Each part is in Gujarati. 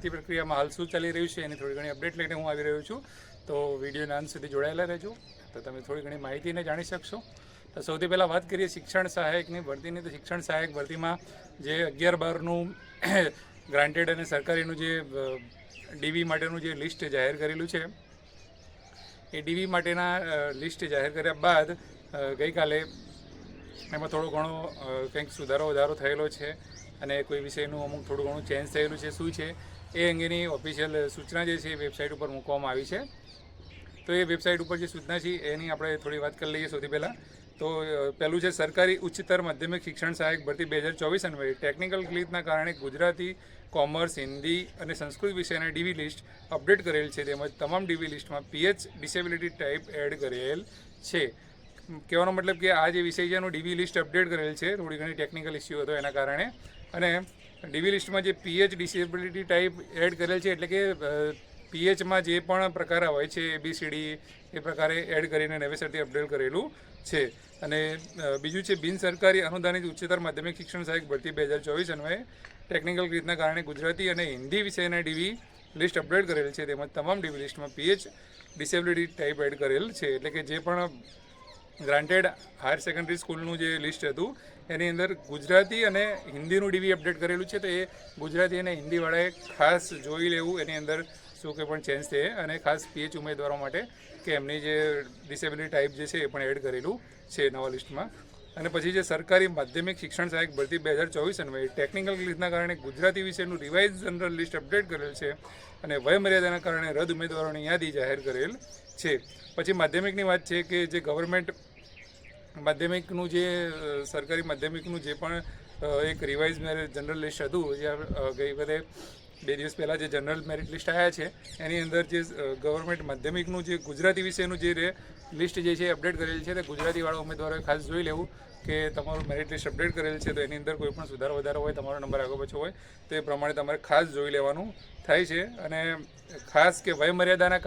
ભરતી પ્રક્રિયામાં હાલ શું ચાલી રહ્યું છે એની થોડી ઘણી અપડેટ લઈને હું આવી રહ્યો છું. તો વિડીયોના અંત સુધી જોડાયેલા રહેજો તો તમે થોડી ઘણી માહિતીને જાણી શકશો. તો સૌથી પહેલાં વાત કરીએ શિક્ષણ સહાયકની ભરતીની. તો શિક્ષણ સહાયક ભરતીમાં જે 11-12નું ગ્રાન્ટેડ અને સરકારીનું જે ડીવી માટેનું જે લિસ્ટ જાહેર કરેલું છે એ ડીવી માટેના લિસ્ટ જાહેર કર્યા બાદ ગઈકાલે એમાં થોડો ઘણો કંઈક વધારો થયેલો છે અને કોઈ વિષયનું અમુક થોડું ઘણું ચેન્જ થયેલું છે. શું છે એ અંગેની ઓફિશિયલ સૂચના જે છે એ વેબસાઇટ ઉપર મૂકવામાં આવી છે. તો એ વેબસાઇટ ઉપર જે સૂચના છે એની આપણે થોડી વાત કરી લઈએ. સૌથી પહેલાં તો પહેલું છે સરકારી ઉચ્ચતર માધ્યમિક શિક્ષણ સહાયક ભરતી 2024 અન્વયે ટેકનિકલ ક્લિપના કારણે ગુજરાતી, કોમર્સ, હિન્દી અને સંસ્કૃત વિષયના ડીવી લિસ્ટ અપડેટ કરેલ છે. તેમજ તમામ ડીવી લિસ્ટમાં પીએચ ડિસેબિલિટી ટાઈપ એડ કરેલ છે. કહેવાનો મતલબ કે આ જે વિષય છે એનું ડીવી લિસ્ટ અપડેટ કરેલ છે. થોડી ઘણી ટેકનિકલ ઇસ્યુ હતો એના કારણે. અને ડીવી લિસ્ટમાં જે પીએચ ડિસેબિલિટી ટાઈપ એડ કરેલ છે એટલે કે પીએચમાં જે પણ પ્રકાર હોય છે ABCD એ પ્રકારે એડ કરીને નવેસરથી અપડેટ કરેલું છે. અને બીજું છે બિન સરકારી અનુદાનિત ઉચ્ચતર માધ્યમિક શિક્ષણ સહાયક ભરતી 2024 અન્વયે ટેકનિકલ રીતના કારણે ગુજરાતી અને હિન્દી વિષયના ડીવી લિસ્ટ અપડેટ કરેલ છે. તેમજ તમામ ડીવી લિસ્ટમાં પીએચ ડિસેબિલિટી ટાઈપ એડ કરેલ છે. એટલે કે જે પણ ગ્રાન્ટેડ હાયર સેકન્ડરી સ્કૂલનું જે લિસ્ટ હતું એની અંદર ગુજરાતી અને હિન્દીનું ડીવી અપડેટ કરેલું છે. તો એ ગુજરાતી અને હિન્દીવાળાએ ખાસ જોઈ લેવું એની અંદર શું કંઈ પણ ચેન્જ થયે અને ખાસ પીએચ ઉમેદવારો માટે કે એમની જે ડિસેબિલિટી ટાઈપ જે છે એ પણ એડ કરેલું છે નવા લિસ્ટમાં. અને પછી જે સરકારી માધ્યમિક શિક્ષણ સહાયક ભરતી 2024 અન્વયે ટેકનિકલ લિસ્ટના કારણે ગુજરાતી વિષયનું રિવાઇઝ જનરલ લિસ્ટ અપડેટ કરેલ છે અને વયમર્યાદાના કારણે રદ ઉમેદવારોની યાદી જાહેર કરેલ છે. પછી માધ્યમિકની વાત છે કે જે ગવર્મેન્ટ માધ્યમિકનું જે સરકારી માધ્યમિકનું જે પણ એક રિવાઇઝ જનરલ લિસ્ટ હતું જે ગઈ વખતે 2 દિવસ પહેલાં જે જનરલ મેરિટ લિસ્ટ આવ્યા છે એની અંદર જે ગવર્મેન્ટ માધ્યમિકનું જે ગુજરાતી વિષયનું જે લિસ્ટ જે છે અપડેટ કરેલ છે તે ગુજરાતીવાળા ઉમેદવારોએ ખાસ જોઈ લેવું કે તમારું મેરિટ લિસ્ટ અપડેટ કરેલ છે તો એની અંદર કોઈ પણ સુધારો વધારો હોય, તમારો નંબર આગળ પાછો હોય તો એ પ્રમાણે તમારે ખાસ જોઈ લેવાનું થાય છે. અને ખાસ કે વયમર્યાદાના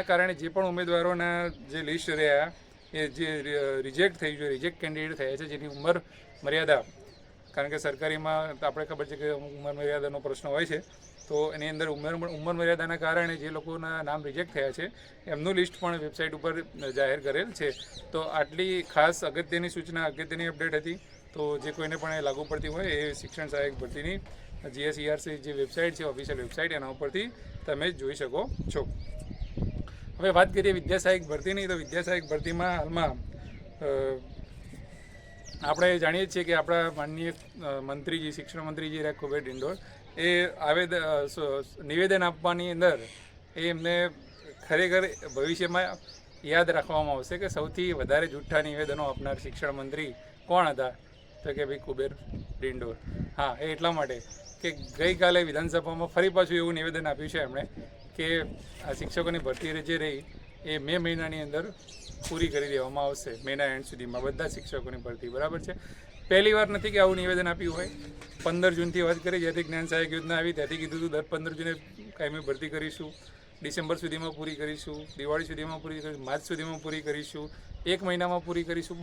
કારણે જે પણ ઉમેદવારોના જે લિસ્ટ રહ્યા એ જે રિજેક્ટ થઈ ગયું, રિજેક્ટ કેન્ડિડેટ થયા છે જેની ઉંમર મર્યાદા, કારણ કે સરકારીમાં આપણે ખબર છે કે ઉંમર મર્યાદાનો પ્રશ્ન હોય છે તો એની અંદર ઉંમર મર્યાદાના કારણે જે લોકોના નામ રિજેક્ટ થયા છે એમનું લિસ્ટ પણ વેબસાઇટ ઉપર જાહેર કરેલ છે. તો આટલી ખાસ અગત્યની સૂચના, અગત્યની અપડેટ હતી. તો જે કોઈને પણ એ લાગુ પડતી હોય એ શિક્ષણ સહાયક ભરતીની GSERC જે વેબસાઇટ છે ઓફિશિયલ વેબસાઇટ એના ઉપરથી તમે જોઈ શકો છો. હવે વાત કરીએ વિદ્યા સહાયક ભરતીની. તો વિદ્યા સહાયક ભરતીમાં હાલમાં આપણે જાણીએ છીએ કે આપણા માનનીય મંત્રીજી, શિક્ષણ મંત્રીજી રહ્યા કુબેર ડિંડોર એ નિવેદન આપવાની અંદર એમને ખરેખર ભવિષ્યમાં યાદ રાખવામાં આવશે કે સૌથી વધારે જૂઠા નિવેદનો આપનાર શિક્ષણ મંત્રી કોણ હતા? તો કે ભાઈ કુબેર ડિંડોર. હા, એ એટલા માટે કે ગઈકાલે વિધાનસભામાં ફરી પાછું એવું નિવેદન આપ્યું છે એમણે કે આ શિક્ષકોની ભરતી જે રહી એ મે મહિનાની અંદર પૂરી કરી દેવામાં આવશે. મેના એન્ડ સુધીમાં બધા શિક્ષકોની ભરતી. બરાબર છે. પહેલી વાર નથી કે આવું નિવેદન આપ્યું હોય. 15 જૂનથી વાત કરી, જ્યાંથી જ્ઞાન સહાયક યોજના આવી ત્યાંથી કીધું હતું દર 15 જૂને કાયમી ભરતી કરીશું, ડિસેમ્બર સુધીમાં પૂરી કરીશું, દિવાળી સુધીમાં પૂરી કરીશું, માર્ચ સુધીમાં પૂરી કરીશું, 1 મહિનામાં પૂરી કરીશું.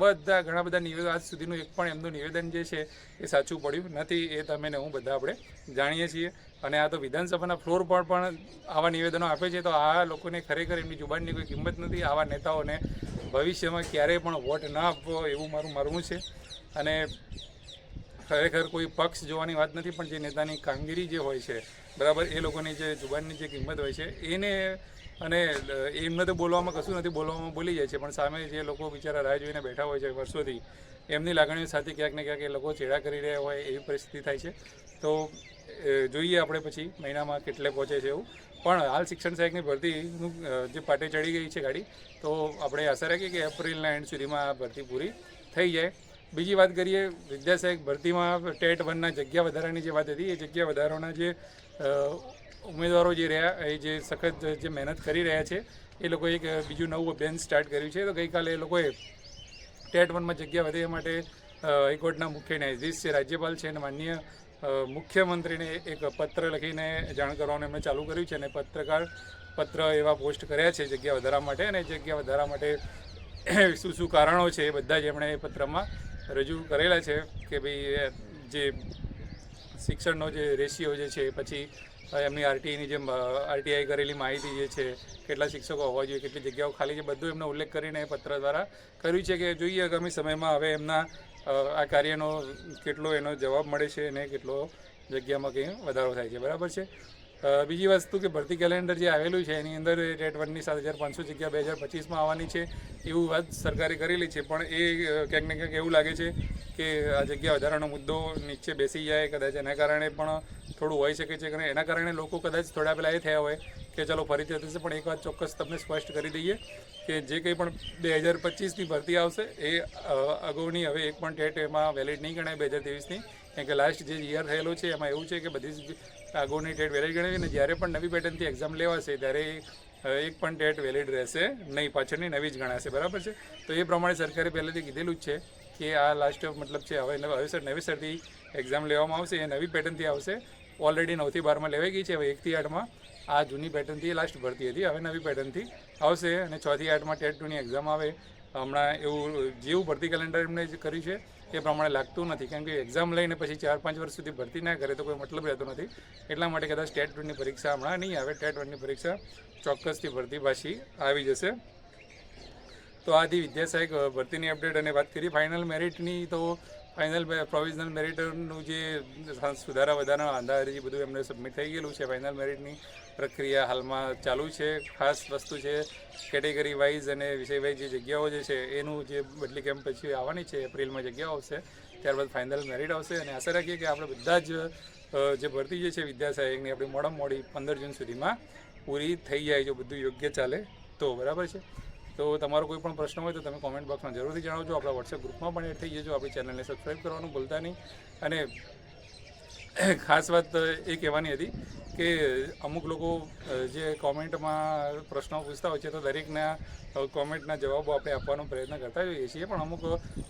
ઘણા બધા નિવેદન, આજ સુધીનું એક પણ એમનું નિવેદન જે છે એ સાચું પડ્યું નથી. એ તમે ને હું બધા આપણે જાણીએ છીએ. અને આ તો વિધાનસભાના ફ્લોર પર પણ આવા નિવેદનો આપે છે. તો આ લોકોને ખરેખર એમની જુબાનની કોઈ કિંમત નથી. આવા નેતાઓને ભવિષ્યમાં ક્યારેય પણ વોટ ના આપવો એવું મારું માનવું છે. અને ખરેખર કોઈ પક્ષ જોવાની વાત નથી, પણ જે નેતાની કામગીરી જે હોય છે બરાબર, એ લોકોની જે જુબાનની જે કિંમત હોય છે એને, અને એમને તો બોલવામાં કશું નથી, બોલવામાં બોલી જાય છે, પણ સામે જે લોકો બિચારા રાહ જોઈને બેઠા હોય છે વર્ષોથી, એમની લાગણીઓ સાથે ક્યાંક ને ક્યાંક એ લોકો ચેડા કરી રહ્યા હોય એવી પરિસ્થિતિ થાય છે. તો જોઈએ આપણે પછી મહિનામાં કેટલે પહોંચે છે એવું. પણ હાલ શિક્ષણ સહાયકની ભરતીનું જે પાટે ચડી ગઈ છે ગાડી, તો આપણે આશા રાખીએ કે એપ્રિલના એન્ડ સુધીમાં આ ભરતી પૂરી થઈ જાય. બીજી વાત કરીએ વિદ્યા સહાયક ભરતીમાં ટેટ 1ના જગ્યા વધારાની જે વાત હતી, એ જગ્યા વધારાના જે ઉમેદવારો જે રહ્યા એ જે સખત જે મહેનત કરી રહ્યા છે એ લોકોએ એક બીજું નવું અભિયાન સ્ટાર્ટ કર્યું છે. તો ગઈકાલે એ લોકોએ ટેટ 1માં જગ્યા વધે માટે હાઈકોર્ટના મુખ્ય ન્યાયાધીશ છે, રાજ્યપાલ છે અને માનનીય મુખ્યમંત્રીને એક પત્ર લખીને જાણ કરવાનું એમણે ચાલુ કર્યું છે. અને પત્ર એવા પોસ્ટ કર્યા છે જગ્યા વધારા માટે, અને જગ્યા વધારા માટે શું શું કારણો છે એ બધા જ એમણે એ પત્રમાં રજૂ કરેલા છે કે ભાઈ જે શિક્ષણનો જે રેશિયો જે છે, પછી એમની આરટીઆઈની જે આરટીઆઈ કરેલી માહિતી જે છે, કેટલા શિક્ષકો હોવા જોઈએ, કેટલી જગ્યાઓ ખાલી છે, બધું એમનો ઉલ્લેખ કરીને પત્ર દ્વારા કર્યું છે કે જોઈએ આગામી સમયમાં હવે એમના આ કાર્યનો કેટલો એનો જવાબ મળે છે અને કેટલો જગ્યામાં કંઈ વધારો થાય છે. બરાબર છે. બીજી વસ્તુ કે ભરતી કેલેન્ડર જે આવેલું છે એની અંદર ટેટ 1ની 7,500 જગ્યા 2025માં આવવાની છે એવું વાત સરકારે કરેલી છે, પણ એ ક્યાંક ને ક્યાંક એવું લાગે છે કે આ જગ્યા વધારાનો મુદ્દો નીચે બેસી જાય કદાચ, એના કારણે પણ થોડું હોઈ શકે છે. એના કારણે લોકો કદાચ થોડા પહેલાં એ થયા હોય કે ચાલો ફરીથી થશે, પણ એક વાત ચોક્કસ તમને સ્પષ્ટ કરી દઈએ કે જે કંઈ પણ 2025ની ભરતી આવશે એ અગાઉની હવે એક પણ ટેટ એમાં વેલિડ નહીં ગણાય 2023ની, કારણ કે લાસ્ટ જે યર થયેલો છે એમાં એવું છે કે બધી જ અગાઉની ટેટ વેલિડ ગણાય અને જ્યારે પણ નવી પેટર્નથી એક્ઝામ લેવાશે ત્યારે એક પણ ટેટ વેલિડ રહેશે નહીં, પાછળની નવી જ ગણાશે. બરાબર છે. તો એ પ્રમાણે સરકારે પહેલેથી કીધેલું જ છે કે આ લાસ્ટ મતલબ છે હવે નવેસરથી એક્ઝામ લેવામાં આવશે, એ નવી પેટર્નથી આવશે. ઓલરેડી 9થી 12માં લેવાઈ ગઈ છે, હવે 1થી 8માં આ જૂની પેટર્નથી લાસ્ટ ભરતી હતી, હવે નવી પેટર્નથી આવશે અને 6થી 8માં ટેટ 2ની એક્ઝામ આવે. હમણાં એવું જેવું ભરતી કેલેન્ડર એમને કર્યું છે એ પ્રમાણે લાગતું નથી, કેમ કે એક્ઝામ લઈને પછી 4-5 વર્ષ સુધી ભરતી ના કરે તો કોઈ મતલબ રહેતો નથી. એટલા માટે કદાચ ટેટ 2ની પરીક્ષા હમણાં નહીં આવે, ટેટ 1ની પરીક્ષા ચોક્કસથી ભરતી પાછી આવી જશે. તો આથી વિદ્યા સહાયક ભરતીની અપડેટ. અને વાત કરીએ ફાઇનલ મેરિટની, તો ફાઇનલ પ્રોવિઝનલ મેરિટનું જે સુધારા વધારા આંધા અરજી બધું એમને સબમિટ થઈ ગયેલું છે. ફાઇનલ મેરિટની પ્રક્રિયા હાલમાં ચાલુ છે. ખાસ વસ્તુ છે કેટેગરી વાઇઝ અને વિષય વાઇઝ જે જગ્યાઓ જે છે એનું જે બદલી કેમ્પ પછી આવવાની છે, એપ્રિલમાં જગ્યાઓ આવશે, ત્યારબાદ ફાઇનલ મેરિટ આવશે. અને આશા રાખીએ કે આપણે બધા જ જે ભરતી જે છે વિદ્યા સહાયકની આપણી મોડામાં મોડી 15 જૂન સુધીમાં પૂરી થઈ જાય જો બધું યોગ્ય ચાલે તો. બરાબર છે. તો તમારો કોઈ પણ પ્રશ્ન હોય તો તમે કોમેન્ટ બોક્સમાં જરૂરથી જણાવજો. આપણા વોટ્સએપ ગ્રુપમાં પણ એડ થઈ જજો. આપણી ચેનલને સબસ્ક્રાઈબ કરવાનું ભૂલતા નહીં. અને ખાસ વાત એ કહેવાની હતી કે અમુક લોકો જે કોમેન્ટમાં પ્રશ્નો પૂછતા હોય છે તો દરેકના કોમેન્ટના જવાબો આપણે આપવાનો પ્રયત્ન કરતા હોઈએ છીએ, પણ અમુક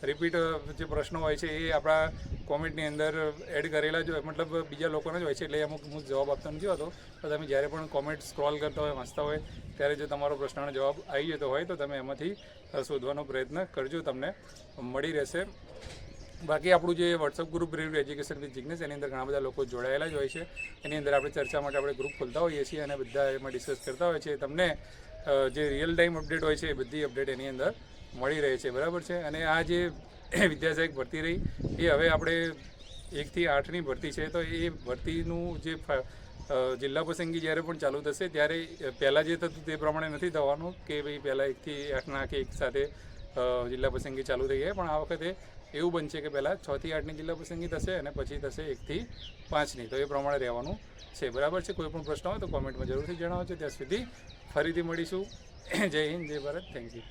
રિપીટ જે પ્રશ્નો હોય છે એ આપણા કોમેન્ટની અંદર એડ કરેલા જ મતલબ બીજા લોકોને જ હોય છે, એટલે અમુક હું જવાબ આપતો નથી હોતો. તો તમે જ્યારે પણ કોમેન્ટ સ્ક્રોલ કરતા હોય, વાંચતા હોય, ત્યારે જો તમારો પ્રશ્નનો જવાબ આવી જતો હોય તો તમે એમાંથી શોધવાનો પ્રયત્ન કરજો, તમને મળી રહેશે. બાકી આપણું જે WhatsApp group review education with Jignesh, એની અંદર ઘણા બધા લોકો જોડાયેલા જ હોય છે. એની અંદર આપણે ચર્ચા માટે આપણે ગ્રુપ ખોલતા હોઈએ છીએ અને બધા એમાં ડિસ્કસ કરતા હોય છે. તમને જે રિયલ ટાઈમ અપડેટ હોય છે એ બધી અપડેટ એની અંદર મળી રહે છે. બરાબર છે. અને આ જે વિદ્યા સહાયક ભરતી રહી એ હવે આપણે 1થી 8ની ભરતી છે, તો એ ભરતીનું જે જિલ્લા પસંદગી જ્યારે પણ ચાલુ થશે ત્યારે પહેલાં જે થતું તે પ્રમાણે નથી થવાનું કે ભાઈ પહેલાં 1થી 8ના કે એક સાથે જિલ્લા પસંદગી ચાલુ થઈ જાય, પણ આ વખતે એવું બનશે કે પહેલાં 6થી 8ની જિલ્લા પસંદગી થશે અને પછી થશે 1થી 5ની. તો એ પ્રમાણે રહેવાનું છે. બરાબર છે. કોઈ પણ પ્રશ્ન હોય તો કોમેન્ટમાં જરૂરથી જણાવજો. ત્યાં સુધી ફરીથી મળીશું. જય હિન્દ, જય ભારત. Thank you.